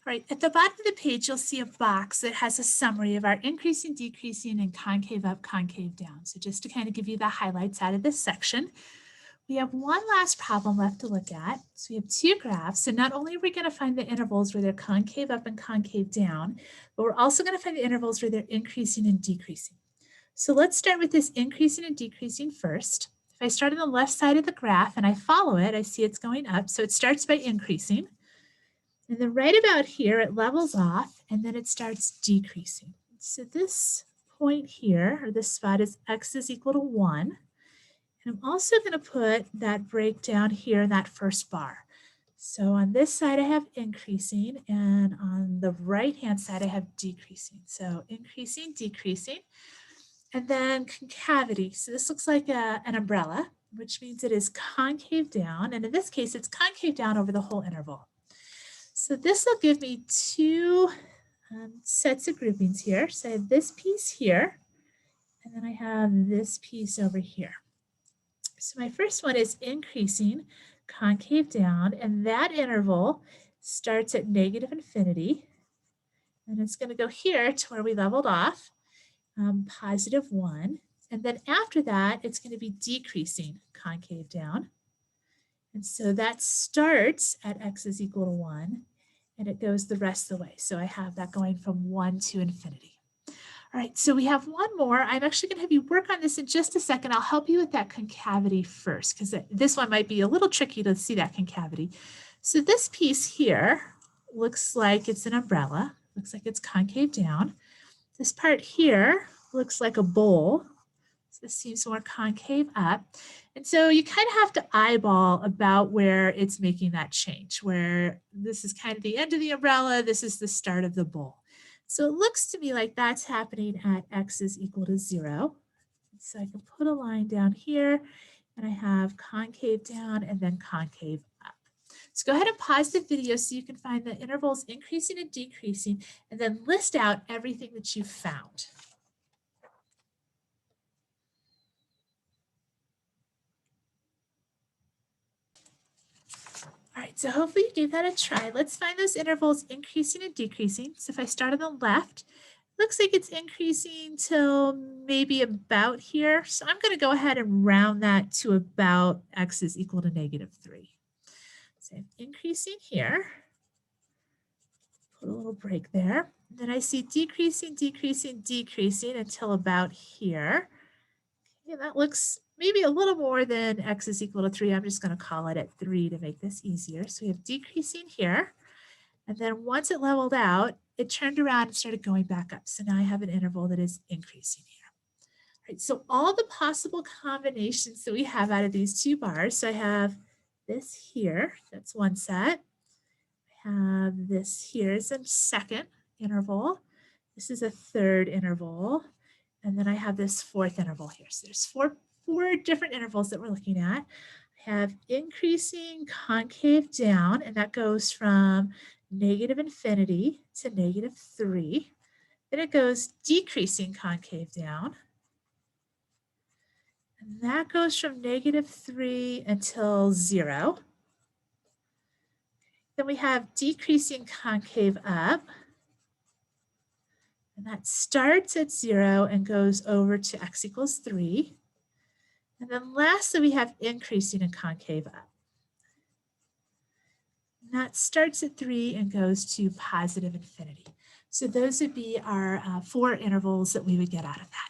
All right, at the bottom of the page, you'll see a box that has a summary of our increasing, decreasing, and concave up, concave down. So just to kind of give you the highlights out of this section, we have one last problem left to look at. So we have two graphs. So not only are we going to find the intervals where they're concave up and concave down, but we're also going to find the intervals where they're increasing and decreasing. So let's start with this increasing and decreasing first. If I start on the left side of the graph and I follow it, I see it's going up. So it starts by increasing. And then right about here, it levels off and then it starts decreasing. So this point here, or this spot, is x is equal to 1. And I'm also going to put that breakdown here in that first bar. So on this side, I have increasing, and on the right-hand side, I have decreasing. So increasing, decreasing, and then concavity. So this looks like an umbrella, which means it is concave down. And in this case, it's concave down over the whole interval. So this will give me two sets of groupings here. So I have this piece here, and then I have this piece over here. So my first one is increasing, concave down, and that interval starts at negative infinity. And it's going to go here to where we leveled off, positive 1. And then after that, it's going to be decreasing, concave down. And so that starts at x is equal to 1, and it goes the rest of the way. So I have that going from 1 to infinity. All right, so we have one more. I'm actually going to have you work on this in just a second. I'll help you with that concavity first, because this one might be a little tricky to see that concavity. So this piece here looks like it's an umbrella. Looks like it's concave down. This part here looks like a bowl. So this seems more concave up. And so you kind of have to eyeball about where it's making that change, where this is kind of the end of the umbrella, this is the start of the bowl. So it looks to me like that's happening at x is equal to 0. So I can put a line down here, and I have concave down and then concave up. So go ahead and pause the video so you can find the intervals increasing and decreasing, and then list out everything that you've found. All right, so hopefully you gave that a try. Let's find those intervals increasing and decreasing. So if I start on the left, looks like it's increasing till maybe about here. So I'm going to go ahead and round that to about x is equal to negative 3. So I'm increasing here. Put a little break there. Then I see decreasing, decreasing, decreasing until about here. Okay, that looks maybe a little more than x is equal to 3. I'm just going to call it at 3 to make this easier. So we have decreasing here. And then once it leveled out, it turned around and started going back up. So now I have an interval that is increasing here. All right, so all the possible combinations that we have out of these two bars. So I have this here, that's one set. I have this here is a second interval. This is a third interval. And then I have this fourth interval here. So there's four different intervals that we're looking at. I have increasing concave down, and that goes from negative infinity to negative 3. Then it goes decreasing concave down. And that goes from negative 3 until 0. Then we have decreasing concave up. And that starts at 0 and goes over to x equals 3. And then lastly, we have increasing and concave up. And that starts at 3 and goes to positive infinity. So those would be our 4 intervals that we would get out of that.